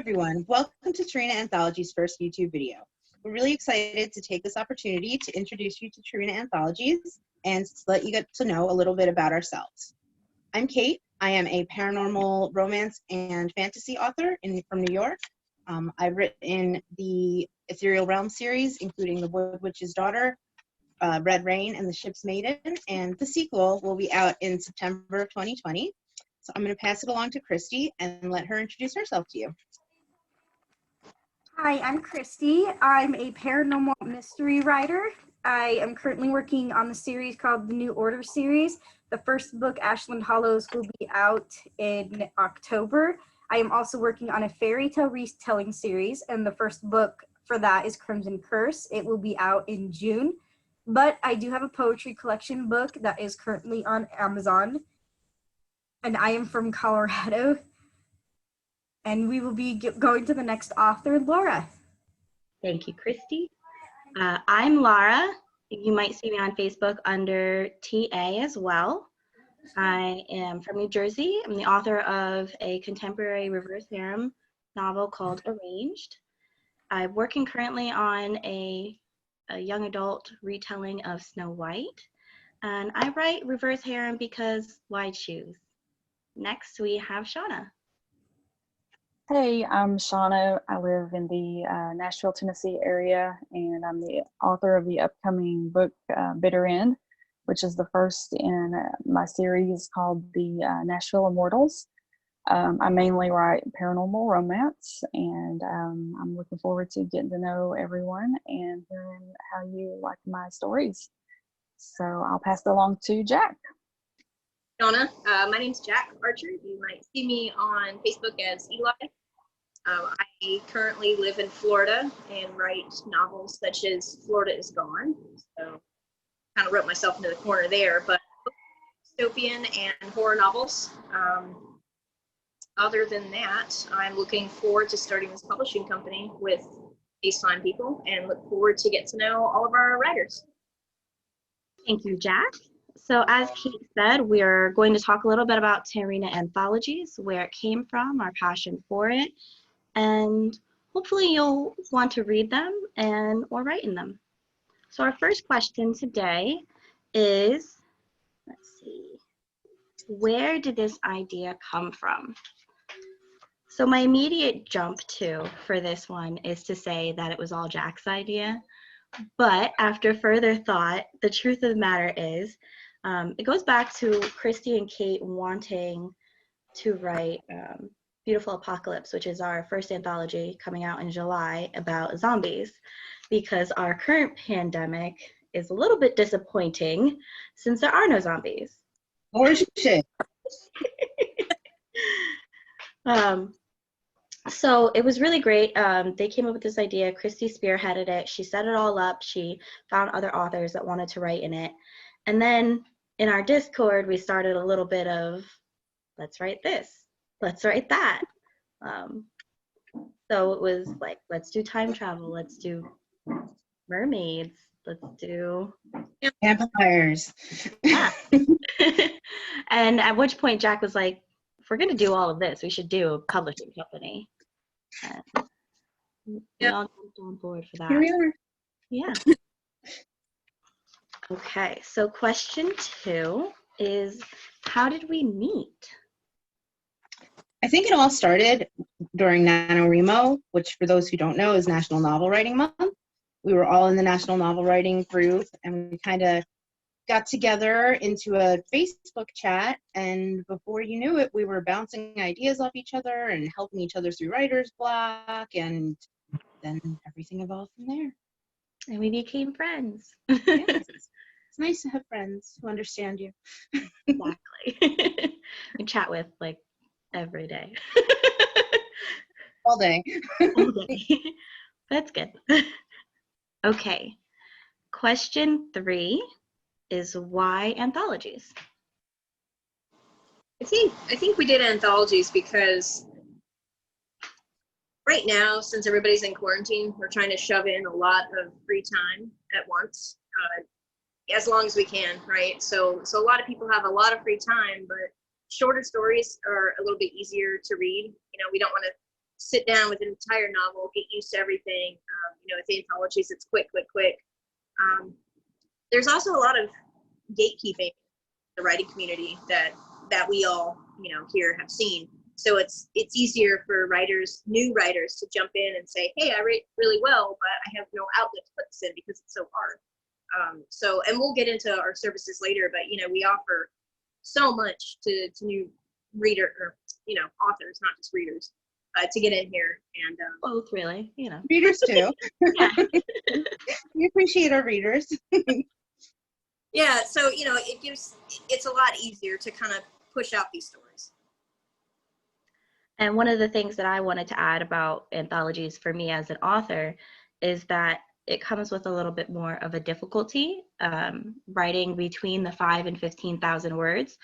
everyone. Welcome to Tarina Anthologies' first YouTube video. We're really excited to take this opportunity to introduce you to Tarina Anthologies and let you get to know a little bit about ourselves. I'm Kate. I am a paranormal romance and fantasy author from New York. I've written the Ethereal Realm series, including The Wood Witch's Daughter, Red Rain, and The Ship's Maiden, and the sequel will be out in September of 2020. So I'm going to pass it along to Christy and let her introduce herself to you. Hi, I'm Christy. I'm a paranormal mystery writer. I am currently working on the series called the New Order series. The first book, Ashland Hollows, will be out in October. I am also working on a fairy tale retelling series, and the first book for that is Crimson Curse. It will be out in June. But I do have a poetry collection book that is currently on Amazon. And I am from Colorado. And we will be going to the next author, Laura. Thank you, Christy. I'm Lara. You might see me on Facebook under TA as well. I am from New Jersey. I'm the author of a contemporary reverse harem novel called Arranged. I'm working currently on a young adult retelling of Snow White. And I write reverse harem because why choose? Next, we have Shauna. Hey, I'm Shauna. I live in the Nashville, Tennessee area, and I'm the author of the upcoming book, Bitter End, which is the first in my series called the Nashville Immortals. I mainly write paranormal romance, and I'm looking forward to getting to know everyone and hearing how you like my stories. So I'll pass it along to Jack. Shauna, my name's Jack Archer. You might see me on Facebook as Eli. I currently live in Florida and write novels such as Florida is Gone. So kind of wrote myself into the corner there, but dystopian and horror novels. Other than that, I'm looking forward to starting this publishing company with these fine people and look forward to get to know all of our writers. Thank you, Jack. So as Kate said, we are going to talk a little bit about Tarina Anthologies, where it came from, our passion for it, and hopefully you'll want to read them or write in them. So our first question today is, let's see, where did this idea come from? So my immediate jump for this one is to say that it was all Jack's idea, but after further thought, the truth of the matter is, it goes back to Christy and Kate wanting to write Beautiful Apocalypse, which is our first anthology coming out in July about zombies, because our current pandemic is a little bit disappointing since there are no zombies. Or shit. So it was really great. They came up with this idea. Christy spearheaded it. She set it all up. She found other authors that wanted to write in it. And then in our Discord, we started a little bit of, let's write this, let's write that. So it was like, let's do time travel, let's do mermaids, let's do vampires. Yeah. And at which point Jack was like, if we're gonna do all of this, we should do a publishing company. And we all jumped on board for that. Here we are. Yeah. Okay, so question 2 is, how did we meet? I think it all started during NaNoWriMo, which for those who don't know is National Novel Writing Month. We were all in the National Novel Writing group, and we kind of got together into a Facebook chat, and before you knew it, we were bouncing ideas off each other and helping each other through writer's block, and then everything evolved from there. And we became friends. Yes. It's nice to have friends who understand you. Exactly. We chat with like every day. All day. All day. That's good. Okay. Question 3 is, why anthologies? I think we did anthologies because right now, since everybody's in quarantine, we're trying to shove in a lot of free time at once, as long as we can, right? So a lot of people have a lot of free time, but shorter stories are a little bit easier to read. You know, we don't want to sit down with an entire novel, get used to everything. You know, with anthologies, it's quick, quick, quick. There's also a lot of gatekeeping in the writing community that we all, you know, here have seen. So it's easier for new writers to jump in and say, hey, I write really well, but I have no outlet to put this in because it's so hard. And we'll get into our services later, but, you know, we offer so much to new authors, not just readers, to get in here. And Both, really, you know. Readers too. Yeah. We appreciate our readers. yeah, so, you know, it's a lot easier to kind of push out these stories. And one of the things that I wanted to add about anthologies for me as an author is that it comes with a little bit more of a difficulty. Writing between the 5,000 and 15,000 words,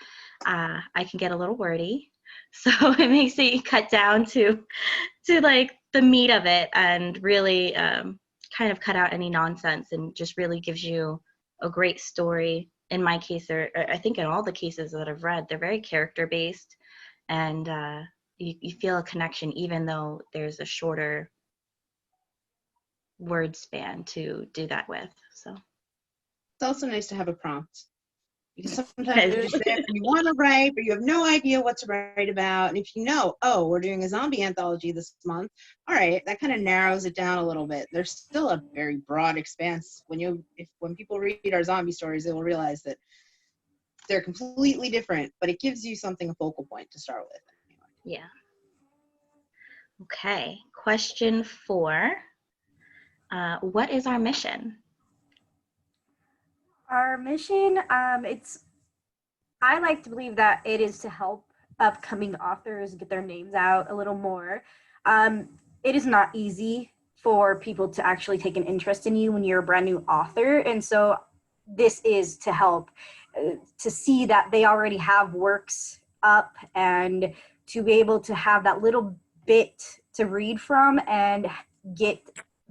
I can get a little wordy. So it makes it cut down to like the meat of it, and really kind of cut out any nonsense, and just really gives you a great story. In my case, or I think in all the cases that I've read, they're very character based, and you feel a connection even though there's a shorter word span to do that with. So It's also nice to have a prompt, because sometimes you're just there and you want to write, but you have no idea what to write about. And if you know, oh, we're doing a zombie anthology this month, all right, that kind of narrows it down a little bit. There's still a very broad expanse. When people read our zombie stories, they will realize that they're completely different, but it gives you something, a focal point to start with. yeah. Okay, question 4. What is our mission? Our mission, I like to believe that it is to help upcoming authors get their names out a little more. It is not easy for people to actually take an interest in you when you're a brand new author. And so this is to help to see that they already have works up, and to be able to have that little bit to read from and get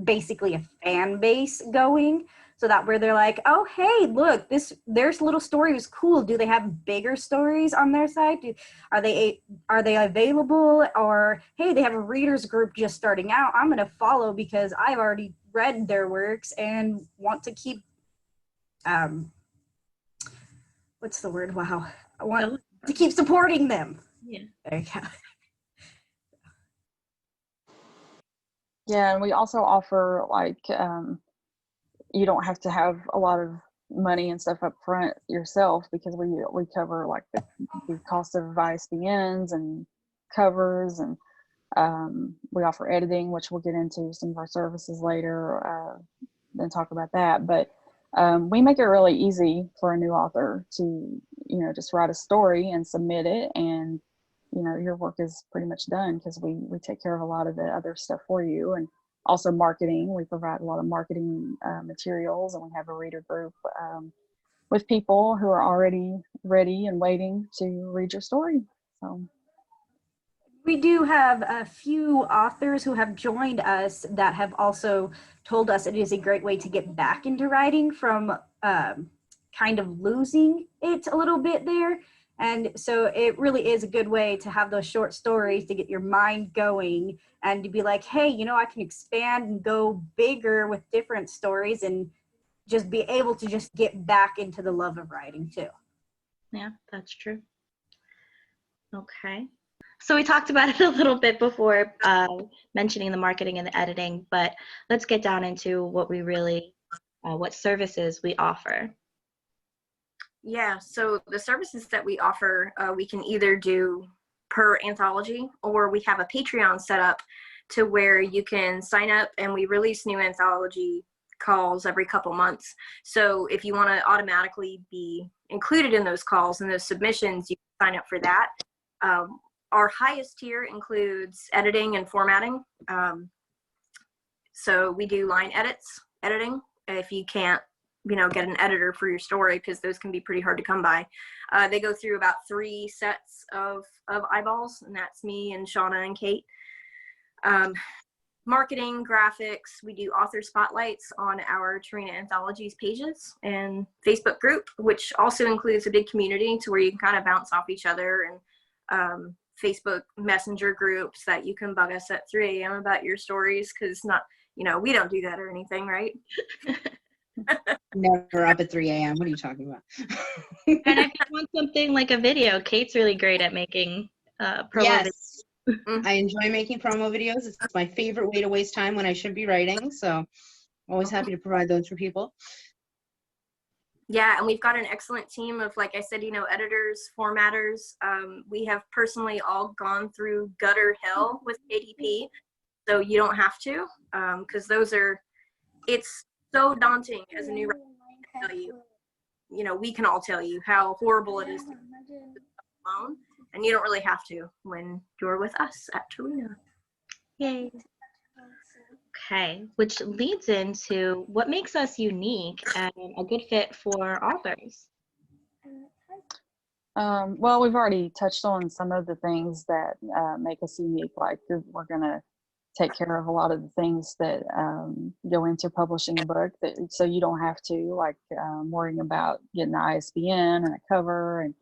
basically a fan base going, so that where they're like, oh, hey, look, their little story was cool. Do they have bigger stories on their side? Are they available? Or, hey, they have a readers group just starting out. I'm going to follow because I've already read their works and want to keep, what's the word? Wow. I want to keep supporting them. Yeah. There you go. Yeah, and we also offer, like, you don't have to have a lot of money and stuff up front yourself, because we cover like the cost of ISBNs and covers, and we offer editing, which we'll get into some of our services later, then talk about that. But we make it really easy for a new author to, just write a story and submit it, and your work is pretty much done, because we take care of a lot of the other stuff for you. And also marketing, we provide a lot of marketing materials, and we have a reader group with people who are already ready and waiting to read your story. So we do have a few authors who have joined us that have also told us it is a great way to get back into writing from kind of losing it a little bit there. And so it really is a good way to have those short stories to get your mind going, and to be like, hey, I can expand and go bigger with different stories, and just be able to just get back into the love of writing too. Yeah, that's true. Okay. So we talked about it a little bit before, mentioning the marketing and the editing, but let's get down into what we really, what services we offer. Yeah, so the services that we offer, we can either do per anthology, or we have a Patreon set up to where you can sign up, and we release new anthology calls every couple months. So if you want to automatically be included in those calls and those submissions, you can sign up for that. Our highest tier includes editing and formatting. So we do line editing. If you can't, get an editor for your story, because those can be pretty hard to come by. They go through about 3 sets of eyeballs, and that's me and Shauna and Kate. Marketing, graphics, we do author spotlights on our Tarina Anthologies pages and Facebook group, which also includes a big community to where you can kind of bounce off each other and Facebook Messenger groups that you can bug us at 3 a.m. about your stories, because not, we don't do that or anything, right? Never up at 3 a.m. What are you talking about? And if you want something like a video, Kate's really great at making promo videos. Yes. I enjoy making promo videos. It's my favorite way to waste time when I should be writing. So I'm always happy to provide those for people. Yeah, and we've got an excellent team of, like I said, editors, formatters. We have personally all gone through gutter hell with KDP, so you don't have to, because it's so daunting as a new writer to tell you. We can all tell you how horrible it is to do alone, and you don't really have to when you're with us at Tarina. Yay. Okay, which leads into what makes us unique and a good fit for authors. Well, we've already touched on some of the things that make us unique, like we're going to take care of a lot of the things that go into publishing a book, so you don't have to, like worrying about getting the ISBN and a cover and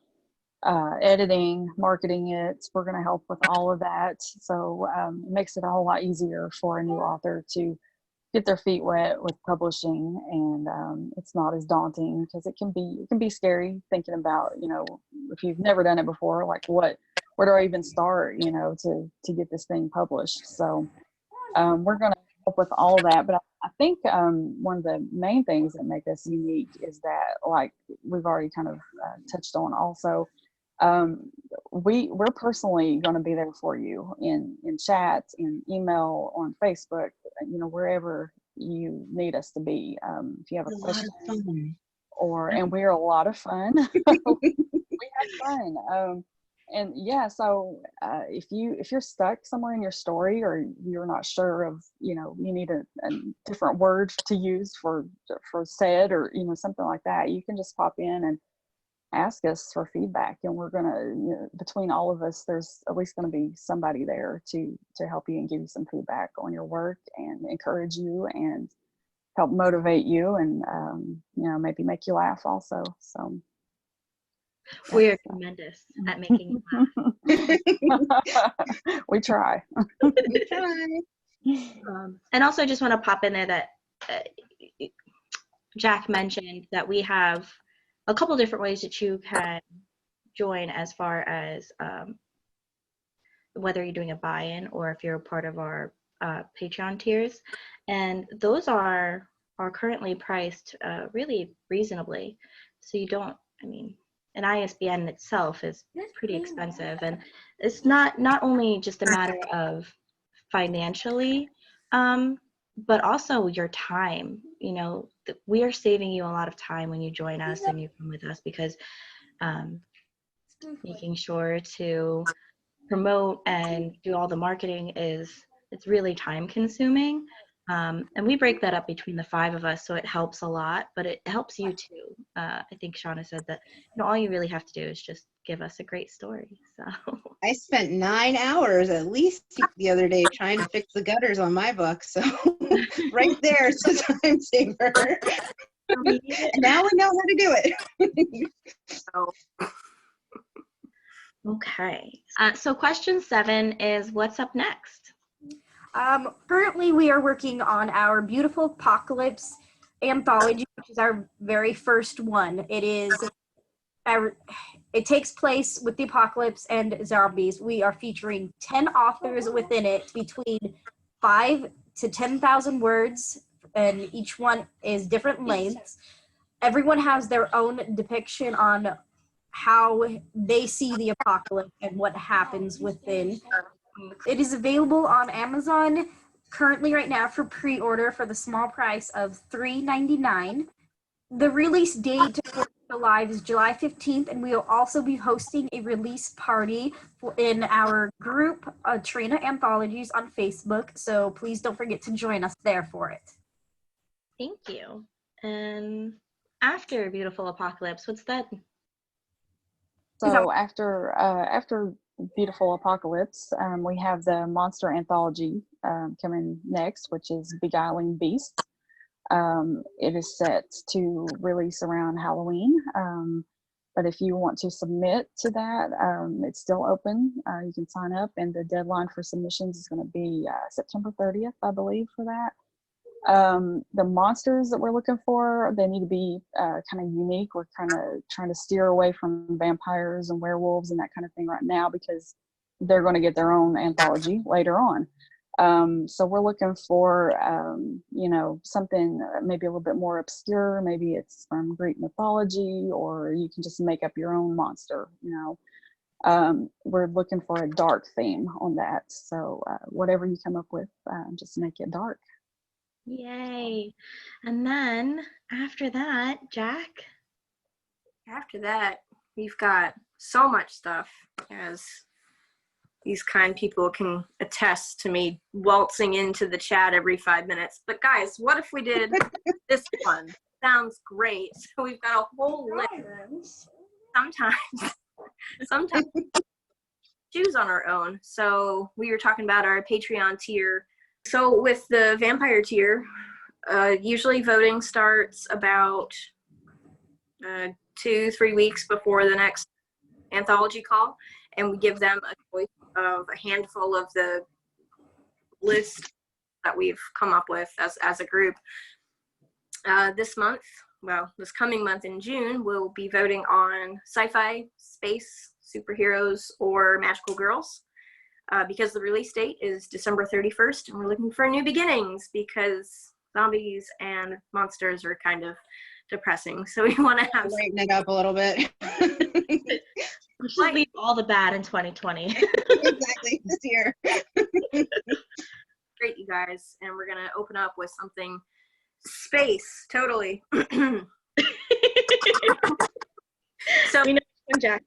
editing, marketing it. We're going to help with all of that. So it makes it a whole lot easier for a new author to get their feet wet with publishing, and it's not as daunting, because it can be scary thinking about, if you've never done it before, like where do I even start, to get this thing published. So we're going to help with all of that. But I think one of the main things that make us unique is that, like we've already kind of touched on also, we're personally going to be there for you in chat, in email, on Facebook, wherever you need us to be. If you have a question, and we're a lot of fun. We have fun. And yeah, so if you're stuck somewhere in your story, or you're not sure of, you need a different word to use for said, or something like that, you can just pop in and ask us for feedback, and we're gonna, between all of us, there's at least going to be somebody there to help you and give you some feedback on your work and encourage you and help motivate you, and maybe make you laugh also. So we are tremendous at making you laugh. We try. We try. And also, I just want to pop in there that Jack mentioned that we have a couple different ways that you can join, as far as whether you're doing a buy-in or if you're a part of our Patreon tiers, and those are currently priced really reasonably. So you don't, an ISBN itself is pretty expensive, and it's not only just a matter of financially, but also your time. We are saving you a lot of time when you join us and you come with us, because making sure to promote and do all the marketing it's really time consuming. And we break that up between the 5 of us, so it helps a lot, but it helps you too. I think Shauna said that all you really have to do is just give us a great story. So I spent 9 hours at least the other day trying to fix the gutters on my book. So right there's a time saver. And now we know how to do it. Okay. So question 7 is, what's up next? Currently, we are working on our Beautiful Apocalypse anthology, which is our very first one. It takes place with the apocalypse and zombies. We are featuring 10 authors within it, between 5 to 10,000 words, and each one is different lengths. Everyone has their own depiction on how they see the apocalypse and what happens within. It is available on Amazon currently right now for pre-order for the small price of $3.99. The release date for live is July 15th, and we will also be hosting a release party in our group, Tarina Anthologies, on Facebook, so please don't forget to join us there for it. Thank you. And after Beautiful Apocalypse, what's that? So after Beautiful Apocalypse, we have the Monster Anthology coming next, which is Beguiling Beasts. It is set to release around Halloween. But if you want to submit to that, it's still open. You can sign up, and the deadline for submissions is going to be September 30th, I believe, for that. The monsters that we're looking for, they need to be kind of unique. We're kind of trying to steer away from vampires and werewolves and that kind of thing right now, because they're going to get their own anthology later on. So we're looking for, you know, something maybe a little bit more obscure. Maybe it's from Greek mythology, or you can just make up your own monster, you know. We're looking for a dark theme on that. So whatever you come up with, just make it dark. Yay. And then after that, Jack? After that, we've got so much stuff, as these kind people can attest to me waltzing into the chat every 5 minutes. But guys, what if we did this one? Sounds great. So we've got a whole list. Sometimes choose on our own. So we were talking about our Patreon tier. So with the vampire tier, usually voting starts about 2-3 weeks before the next anthology call, and we give them a choice of a handful of the list that we've come up with as a group. This coming month in June, we'll be voting on sci-fi, space, superheroes, or magical girls. Because the release date is December 31st, and we're looking for new beginnings because zombies and monsters are kind of depressing. So we want to have lighten it up a little bit. We should leave all the bad in 2020. Exactly, this year. Great, you guys. And we're going to open up with something space, totally. So we know Jack.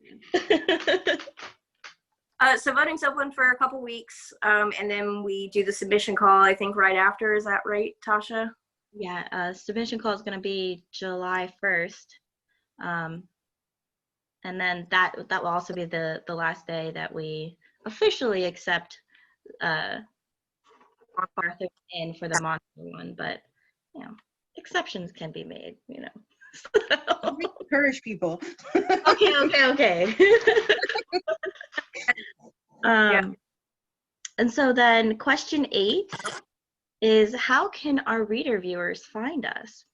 So voting's open for a couple weeks, and then we do the submission call, I think, right after. Is that right, Tasha? Yeah, submission call is going to be July 1st. And then that will also be the last day that we officially accept Arthur in for the monster one. But, you know, exceptions can be made, you know. Encourage people. Okay. Yeah. And so then question 8 is, how can our reader viewers find us?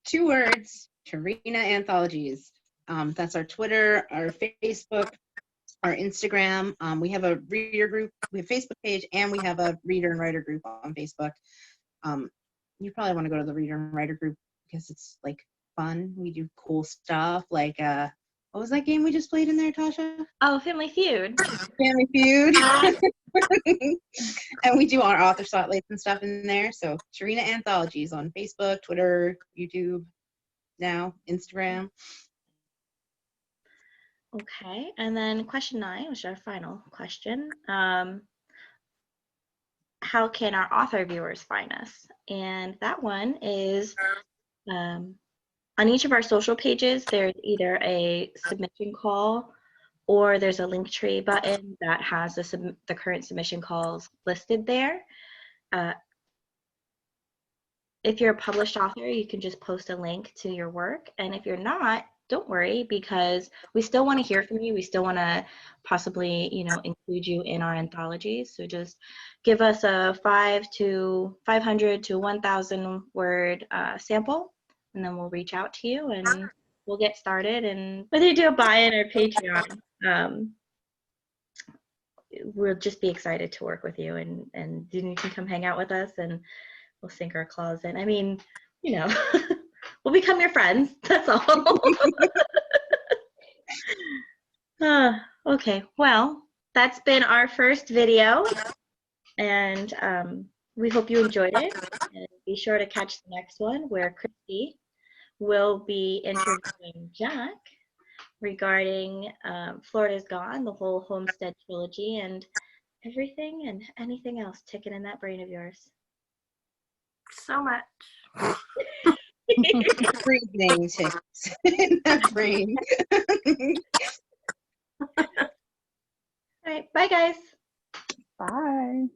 2 words, Tarina Anthologies. That's our Twitter, our Facebook, our Instagram. We have a reader group, we have a Facebook page, and we have a reader and writer group on Facebook. You probably want to go to the reader and writer group because it's like fun. We do cool stuff like what was that game we just played in there, Tasha? Oh, Family Feud. Family Feud. And we do our author spotlights and stuff in there. So Tarina Anthologies on Facebook, Twitter, YouTube, now Instagram. Okay, and then question 9, which is our final question. How can our author viewers find us? And that one is on each of our social pages, there's either a submission call or there's a link tree button that has the current submission calls listed there. If you're a published author, you can just post a link to your work. And if you're not, don't worry, because we still want to hear from you. We still want to possibly, you know, include you in our anthologies. So just give us a 500 to 1,000 word sample, and then we'll reach out to you and we'll get started. And whether you do a buy-in or Patreon, we'll just be excited to work with you, and then you can come hang out with us and we'll sink our claws in. I mean, you know, we'll become your friends. That's all. Okay, well, that's been our first video, and we hope you enjoyed it. And be sure to catch the next one, where Christy will be interviewing Jack regarding Florida's Gone, the whole Homestead trilogy, and everything and anything else ticking in that brain of yours. So much. Everything ticks in that brain. All right, bye guys. Bye.